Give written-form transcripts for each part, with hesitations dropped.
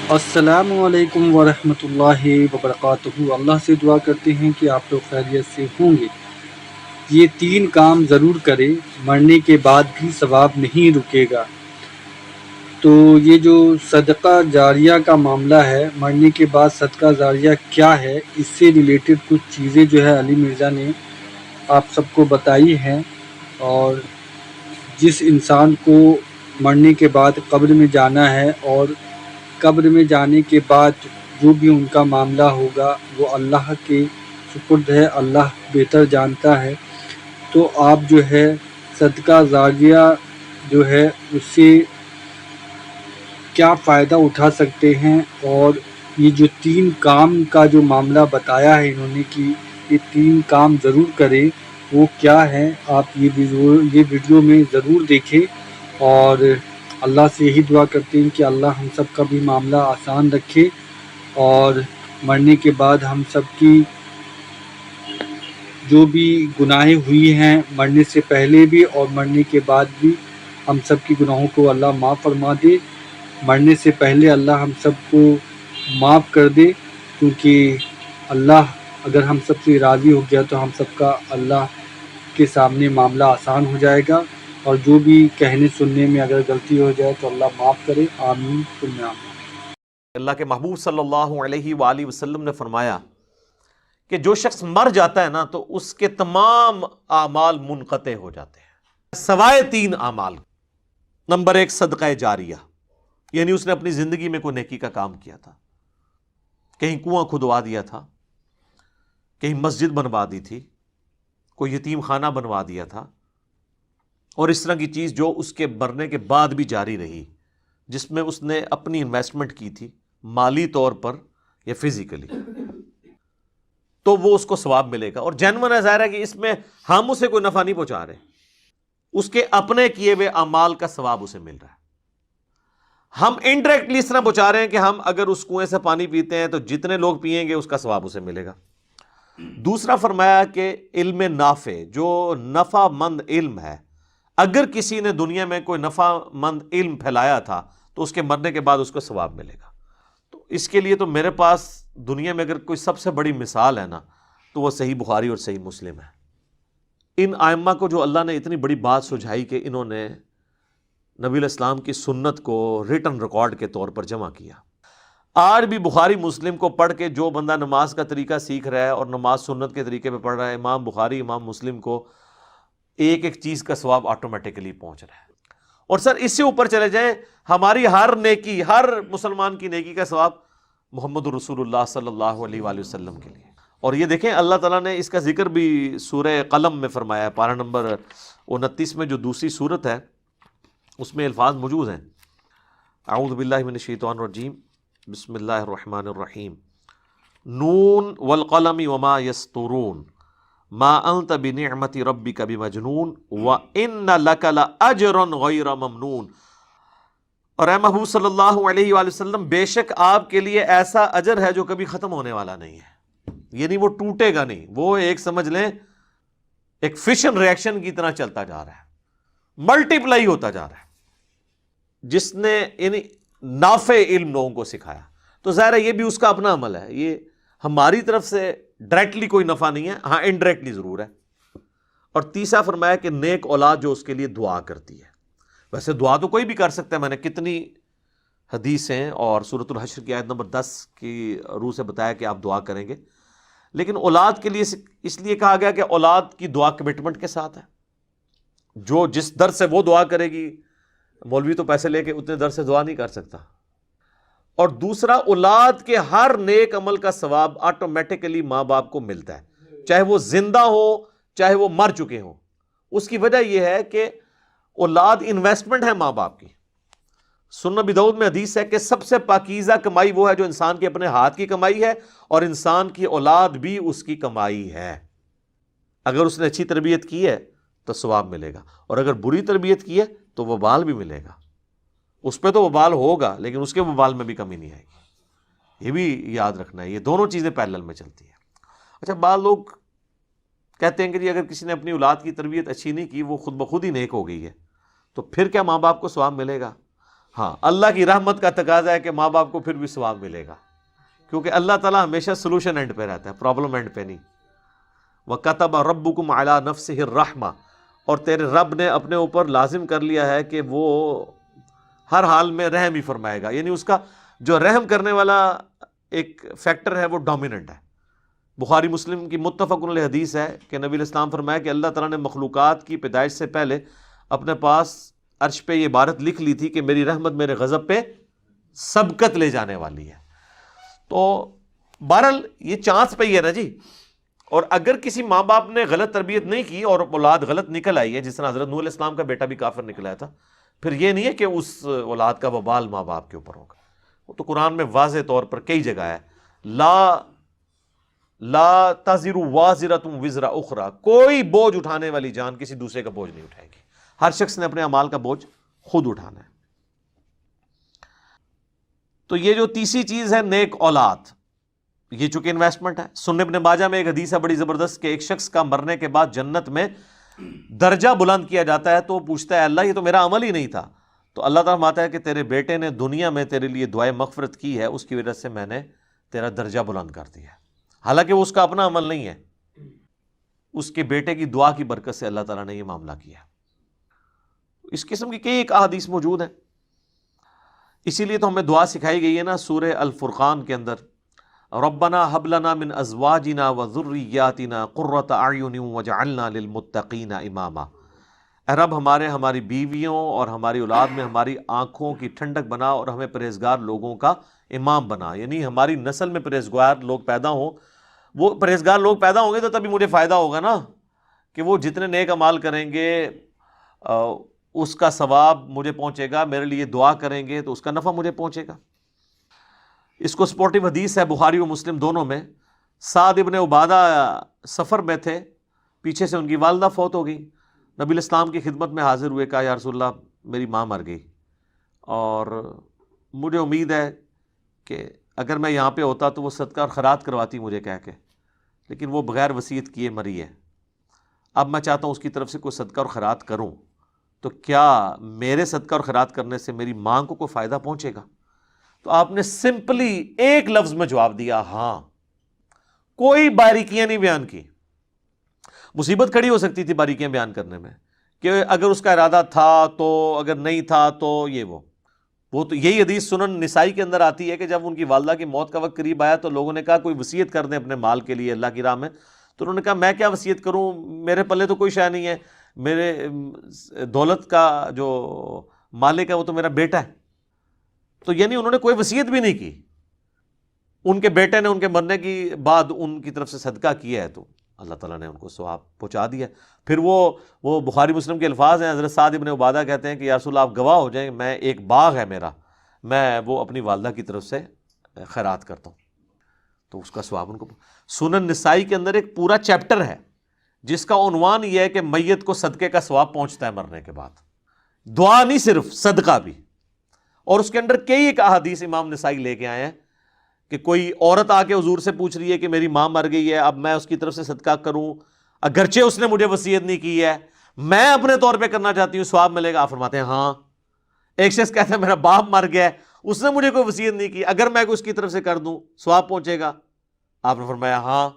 السلام علیکم ورحمۃ اللہ وبرکاتہ۔ اللہ سے دعا کرتے ہیں کہ آپ لوگ خیریت سے ہوں گے۔ یہ 3 کام ضرور کریں، مرنے کے بعد بھی ثواب نہیں رکے گا۔ تو یہ جو صدقہ جاریہ کا معاملہ ہے، مرنے کے بعد صدقہ جاریہ کیا ہے، اس سے ریلیٹڈ کچھ چیزیں جو ہے علی مرزا نے آپ سب کو بتائی ہیں۔ اور جس انسان کو مرنے کے بعد قبر میں جانا ہے، اور قبر میں جانے کے بعد جو بھی ان کا معاملہ ہوگا وہ اللہ کے سپرد ہے، اللہ بہتر جانتا ہے۔ تو آپ جو ہے صدقہ جاریہ جو ہے اس سے کیا فائدہ اٹھا سکتے ہیں، اور یہ جو 3 کام کا جو معاملہ بتایا ہے انہوں نے کہ یہ 3 کام ضرور کریں، وہ کیا ہے آپ یہ ویڈیو میں ضرور دیکھیں۔ اور اللہ سے یہی دعا کرتے ہیں کہ اللہ ہم سب کا بھی معاملہ آسان رکھے، اور مرنے کے بعد ہم سب کی جو بھی گناہیں ہوئی ہیں مرنے سے پہلے بھی اور مرنے کے بعد بھی، ہم سب کی گناہوں کو اللہ معاف فرما دے۔ مرنے سے پہلے اللہ ہم سب کو معاف کر دے، کیونکہ اللہ اگر ہم سب سے راضی ہو گیا تو ہم سب کا اللہ کے سامنے معاملہ آسان ہو جائے گا، اور جو بھی کہنے سننے میں اگر غلطی ہو جائے تو اللہ معاف کرے۔ آمین ثم آمین۔ اللہ کے محبوب صلی اللہ علیہ وآلہ وسلم نے فرمایا کہ جو شخص مر جاتا ہے نا تو اس کے تمام اعمال منقطع ہو جاتے ہیں سوائے 3 اعمال۔ نمبر 1 صدقہ جاریہ، یعنی اس نے اپنی زندگی میں کوئی نیکی کا کام کیا تھا، کہیں کنواں کھدوا دیا تھا، کہیں مسجد بنوا دی تھی، کوئی یتیم خانہ بنوا دیا تھا، اور اس طرح کی چیز جو اس کے مرنے کے بعد بھی جاری رہی، جس میں اس نے اپنی انویسٹمنٹ کی تھی مالی طور پر یا فزیکلی، تو وہ اس کو ثواب ملے گا۔ اور جینون ہے، ظاہر ہے کہ اس میں ہم اسے کوئی نفع نہیں پہنچا رہے، اس کے اپنے کیے ہوئے اعمال کا ثواب اسے مل رہا ہے۔ ہم انڈائریکٹلی اس طرح پہنچا رہے ہیں کہ ہم اگر اس کنویں سے پانی پیتے ہیں تو جتنے لوگ پئیں گے اس کا ثواب اسے ملے گا۔ دوسرا فرمایا کہ علم نافع، جو نفع مند علم ہے، اگر کسی نے دنیا میں کوئی نفع مند علم پھیلایا تھا تو اس کے مرنے کے بعد اس کو ثواب ملے گا۔ تو اس کے لیے تو میرے پاس دنیا میں اگر کوئی سب سے بڑی مثال ہے نا تو وہ صحیح بخاری اور صحیح مسلم ہے۔ ان ائمہ کو جو اللہ نے اتنی بڑی بات سجھائی کہ انہوں نے نبی علیہ السلام کی سنت کو ریٹن ریکارڈ کے طور پر جمع کیا۔ آج بھی بخاری مسلم کو پڑھ کے جو بندہ نماز کا طریقہ سیکھ رہا ہے اور نماز سنت کے طریقے پہ پڑھ رہا ہے، امام بخاری امام مسلم کو ایک ایک چیز کا ثواب آٹومیٹکلی پہنچ رہا ہے۔ اور سر اس سے اوپر چلے جائیں، ہماری ہر نیکی، ہر مسلمان کی نیکی کا ثواب محمد رسول اللہ صلی اللہ علیہ وآلہ وسلم کے لیے۔ اور یہ دیکھیں اللہ تعالیٰ نے اس کا ذکر بھی سورہ قلم میں فرمایا ہے، پارہ نمبر 29 میں جو دوسری سورت ہے اس میں الفاظ موجود ہیں۔ اعوذ باللہ من الشیطان الرجیم، بسم اللہ الرحمن الرحیم، نون والقلم وما یسطرون ما انت بنعمت ربک بمجنون وان لک لاجرا غیر ممنون۔ اور اے محبوب صلی اللہ علیہ وآلہ وسلم، بے شک آپ کے لیے ایسا اجر ہے جو کبھی ختم ہونے والا نہیں ہے، یعنی وہ ٹوٹے گا نہیں، وہ ایک سمجھ لیں ایک فشن ریاکشن کی طرح چلتا جا رہا ہے، ملٹیپلائی ہوتا جا رہا ہے۔ جس نے یعنی نافع علم لوگوں کو سکھایا، تو ظاہر ہے یہ بھی اس کا اپنا عمل ہے، یہ ہماری طرف سے ڈائریکٹلی کوئی نفع نہیں ہے، ہاں انڈائریکٹلی ضرور ہے۔ اور تیسرا فرمایا کہ نیک اولاد جو اس کے لیے دعا کرتی ہے۔ ویسے دعا تو کوئی بھی کر سکتا ہے، میں نے کتنی حدیثیں اور سورۃ الحشر کی آیت نمبر 10 کی روح سے بتایا کہ آپ دعا کریں گے، لیکن اولاد کے لیے اس لیے کہا گیا کہ اولاد کی دعا کمٹمنٹ کے ساتھ ہے، جو جس در سے وہ دعا کرے گی، مولوی تو پیسے لے کے اتنے در سے دعا نہیں کر سکتا۔ اور دوسرا، اولاد کے ہر نیک عمل کا ثواب آٹومیٹکلی ماں باپ کو ملتا ہے، چاہے وہ زندہ ہو چاہے وہ مر چکے ہوں۔ اس کی وجہ یہ ہے کہ اولاد انویسٹمنٹ ہے ماں باپ کی۔ سنن ابی داؤد میں حدیث ہے کہ سب سے پاکیزہ کمائی وہ ہے جو انسان کے اپنے ہاتھ کی کمائی ہے، اور انسان کی اولاد بھی اس کی کمائی ہے۔ اگر اس نے اچھی تربیت کی ہے تو ثواب ملے گا، اور اگر بری تربیت کی ہے تو وبال بھی ملے گا۔ اس پہ تو وبال ہوگا لیکن اس کے وبال میں بھی کمی نہیں آئے گی، یہ بھی یاد رکھنا ہے۔ یہ دونوں چیزیں پیرلل میں چلتی ہیں۔ اچھا، بعض لوگ کہتے ہیں کہ جی اگر کسی نے اپنی اولاد کی تربیت اچھی نہیں کی، وہ خود بخود ہی نیک ہو گئی ہے، تو پھر کیا ماں باپ کو ثواب ملے گا؟ ہاں اللہ کی رحمت کا تقاضا ہے کہ ماں باپ کو پھر بھی ثواب ملے گا، کیونکہ اللہ تعالیٰ ہمیشہ سلوشن اینڈ پہ رہتا ہے، پرابلم اینڈ پہ نہیں۔ وَكَتَبَ رَبُّكُمْ عَلَى نَفْسِهِ الرَّحْمَةَ، اور تیرے رب نے اپنے اوپر لازم کر لیا ہے کہ وہ ہر حال میں رحم ہی فرمائے گا، یعنی اس کا جو رحم کرنے والا ایک فیکٹر ہے وہ ڈومیننٹ ہے۔ بخاری مسلم کی متفق علیہ حدیث ہے کہ نبی علیہ السلام فرمایا کہ اللہ تعالیٰ نے مخلوقات کی پیدائش سے پہلے اپنے پاس عرش پہ یہ عبارت لکھ لی تھی کہ میری رحمت میرے غضب پہ سبقت لے جانے والی ہے۔ تو بہرحال یہ چانس پہ ہی ہے نا جی، اور اگر کسی ماں باپ نے غلط تربیت نہیں کی اور اولاد غلط نکل آئی ہے، جس طرح حضرت نوح علیہ السلام کا بیٹا بھی کافر نکلا تھا، پھر یہ نہیں ہے کہ اس اولاد کا وبال ماں باپ کے اوپر ہوگا۔ وہ تو قرآن میں واضح طور پر کئی جگہ ہے، لا تزر وازرۃ وزر اخرى، کوئی بوجھ اٹھانے والی جان کسی دوسرے کا بوجھ نہیں اٹھائے گی، ہر شخص نے اپنے اعمال کا بوجھ خود اٹھانا ہے۔ تو یہ جو تیسری چیز ہے نیک اولاد، یہ چونکہ انویسٹمنٹ ہے۔ سنن ابن ماجہ میں ایک حدیث ہے بڑی زبردست کہ ایک شخص کا مرنے کے بعد جنت میں درجہ بلند کیا جاتا ہے، تو وہ پوچھتا ہے اللہ یہ تو میرا عمل ہی نہیں تھا، تو اللہ تعالیٰ فرماتا ہے کہ تیرے بیٹے نے دنیا میں تیرے لیے دعائے مغفرت کی ہے، اس کی وجہ سے میں نے تیرا درجہ بلند کر دیا ہے، حالانکہ وہ اس کا اپنا عمل نہیں ہے، اس کے بیٹے کی دعا کی برکت سے اللہ تعالیٰ نے یہ معاملہ کیا۔ اس قسم کی کئی ایک احادیث موجود ہیں، اسی لیے تو ہمیں دعا سکھائی گئی ہے نا سورہ الفرقان کے اندر، ربنا هب لنا من ازواجنا وذریاتنا قرۃ اعین واجعلنا للمتقین اماما، اے رب ہماری بیویوں اور ہماری اولاد میں ہماری آنکھوں کی ٹھنڈک بنا اور ہمیں پرہیزگار لوگوں کا امام بنا، یعنی ہماری نسل میں پرہیزگار لوگ پیدا ہوں، وہ پرہیزگار لوگ پیدا ہوں گے تو تبھی مجھے فائدہ ہوگا نا، کہ وہ جتنے نیک اعمال کریں گے اس کا ثواب مجھے پہنچے گا، میرے لیے دعا کریں گے تو اس کا نفع مجھے پہنچے گا۔ اس کو سپورٹیو حدیث ہے بخاری و مسلم دونوں میں، سعد ابن عبادہ سفر میں تھے، پیچھے سے ان کی والدہ فوت ہو گئی، نبی علیہ السلام کی خدمت میں حاضر ہوئے، کہا یا رسول اللہ میری ماں مر گئی اور مجھے امید ہے کہ اگر میں یہاں پہ ہوتا تو وہ صدقہ اور خیرات کرواتی مجھے کہہ کے، لیکن وہ بغیر وصیت کیے مری ہے، اب میں چاہتا ہوں اس کی طرف سے کوئی صدقہ اور خیرات کروں، تو کیا میرے صدقہ اور خیرات کرنے سے میری ماں کو کوئی فائدہ پہنچے گا؟ تو آپ نے سمپلی ایک لفظ میں جواب دیا ہاں، کوئی باریکیاں نہیں بیان کی۔ مصیبت کھڑی ہو سکتی تھی باریکیاں بیان کرنے میں، کہ اگر اس کا ارادہ تھا تو، اگر نہیں تھا تو یہ وہ تو یہی حدیث سنن نسائی کے اندر آتی ہے کہ جب ان کی والدہ کی موت کا وقت قریب آیا تو لوگوں نے کہا کوئی وصیت کر دیں اپنے مال کے لیے اللہ کی راہ میں، تو انہوں نے کہا میں کیا وصیت کروں، میرے پلے تو کوئی شے نہیں ہے، میرے دولت کا جو مالک ہے وہ تو میرا بیٹا ہے۔ تو یعنی انہوں نے کوئی وصیت بھی نہیں کی، ان کے بیٹے نے ان کے مرنے کی بعد ان کی طرف سے صدقہ کیا ہے، تو اللہ تعالیٰ نے ان کو ثواب پہنچا دیا۔ پھر وہ بخاری مسلم کے الفاظ ہیں، حضرت سعد ابن عبادہ کہتے ہیں کہ یا رسول اللہ آپ گواہ ہو جائیں، میں ایک باغ ہے میرا، میں وہ اپنی والدہ کی طرف سے خیرات کرتا ہوں، تو اس کا ثواب ان کو۔ سنن نسائی کے اندر ایک پورا چیپٹر ہے جس کا عنوان یہ ہے کہ میت کو صدقے کا ثواب پہنچتا ہے مرنے کے بعد، دعا نہیں صرف صدقہ بھی، اور اس کے اندر کئی ایک احادیث امام نسائی لے کے آئے ہیں کہ کوئی عورت آ کے حضور سے پوچھ رہی ہے کہ میری ماں مر گئی ہے، اب میں اس کی طرف سے صدقہ کروں اگرچہ اس نے مجھے وصیت نہیں کی ہے، میں اپنے طور پہ کرنا چاہتی ہوں، ثواب ملے گا؟ آپ فرماتے ہیں ہاں۔ ایک شخص کہتا ہے میرا باپ مر گیا ہے، اس نے مجھے کوئی وصیت نہیں کی، اگر میں اس کی طرف سے کر دوں ثواب پہنچے گا؟ آپ نے فرمایا ہاں۔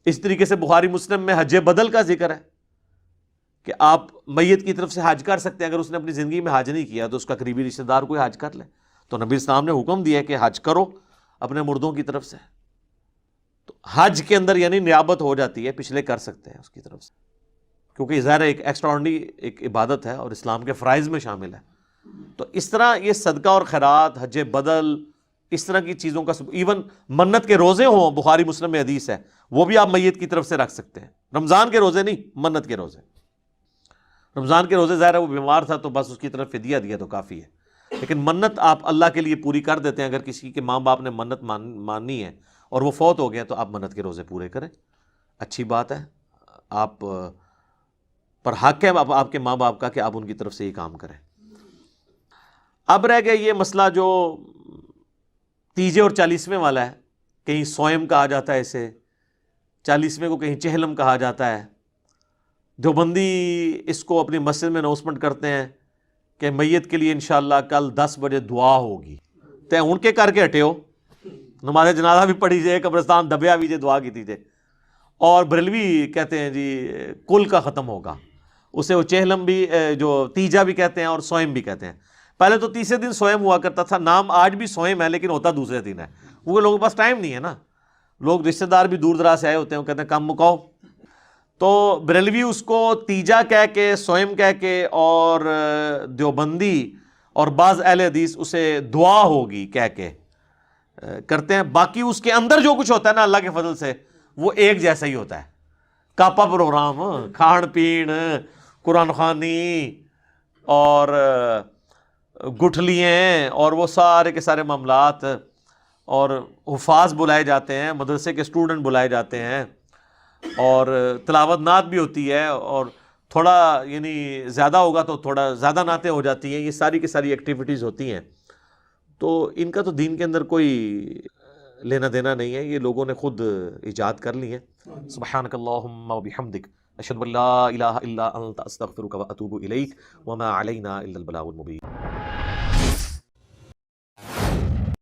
اس طریقے سے بخاری مسلم میں حج بدل کا ذکر ہے کہ آپ میت کی طرف سے حج کر سکتے ہیں، اگر اس نے اپنی زندگی میں حج نہیں کیا تو اس کا قریبی رشتہ دار کوئی حج کر لے، تو نبی اسلام نے حکم دیا کہ حج کرو اپنے مردوں کی طرف سے، تو حج کے اندر یعنی نیابت ہو جاتی ہے، پچھلے کر سکتے ہیں اس کی طرف سے، کیونکہ ظاہر ایک ایکسٹراڈنری ایک عبادت ہے اور اسلام کے فرائض میں شامل ہے۔ تو اس طرح یہ صدقہ اور خیرات، حج بدل، اس طرح کی چیزوں کا ایون منت کے روزے ہوں، بخاری مسلم میں حدیث ہے، وہ بھی آپ میت کی طرف سے رکھ سکتے ہیں، رمضان کے روزے نہیں، منت کے روزے۔ رمضان کے روزے ظاہر ہے وہ بیمار تھا تو بس اس کی طرف فدیہ دیا تو کافی ہے، لیکن منت آپ اللہ کے لیے پوری کر دیتے ہیں، اگر کسی کے ماں باپ نے منت ماننی ہے اور وہ فوت ہو گئے تو آپ منت کے روزے پورے کریں، اچھی بات ہے، آپ پر حق ہے آپ کے ماں باپ کا کہ آپ ان کی طرف سے یہ کام کریں۔ اب رہ گیا یہ مسئلہ جو تیجے اور چالیسویں والا ہے، کہیں سوئم کہا جاتا ہے اسے، چالیسویں کو کہیں چہلم کہا جاتا ہے، دیوبندی اس کو اپنی مسجد میں اناؤنسمنٹ کرتے ہیں کہ میت کے لیے انشاءاللہ کل 10 بجے دعا ہوگی تے ان کے کر کے ہٹے ہو، نماز جنازہ بھی پڑھی جائے، قبرستان دبیا بھی جائے، دعا کی جائے. اور بریلوی کہتے ہیں جی کل کا ختم ہوگا، اسے وہ چہلم بھی جو تیجا بھی کہتے ہیں اور سوئم بھی کہتے ہیں. پہلے تو تیسرے دن سوئم ہوا کرتا تھا، نام آج بھی سوئم ہے لیکن ہوتا دوسرے دن ہے. وہ لوگوں کے پاس ٹائم نہیں ہے نا، لوگ رشتہ دار بھی دور دراز سے آئے ہوتے ہیں، وہ کہتے ہیں کم مکاؤ. تو بریلوی اس کو تیجا کہہ کے، سوئم کہہ کے، اور دیوبندی اور بعض اہل حدیث اسے دعا ہوگی کہہ کے کرتے ہیں. باقی اس کے اندر جو کچھ ہوتا ہے نا اللہ کے فضل سے وہ ایک جیسا ہی ہوتا ہے. کاپا پروگرام، کھان پین، قرآن خوانی اور گٹھلیاں اور وہ سارے کے سارے معاملات، اور حفاظ بلائے جاتے ہیں، مدرسے کے اسٹوڈنٹ بلائے جاتے ہیں، اور تلاوت نعت بھی ہوتی ہے، اور تھوڑا یعنی زیادہ ہوگا تو تھوڑا زیادہ نعتیں ہو جاتی ہیں. یہ ساری کی ساری ایکٹیویٹیز ہوتی ہیں. تو ان کا تو دین کے اندر کوئی لینا دینا نہیں ہے، یہ لوگوں نے خود ایجاد کر لی ہیں. سبحانک اللہم و بحمدک، اشہد ان لا الہ الا انت، استغفرک و اتوب الیک، وما علینا الا البلاغ المبین.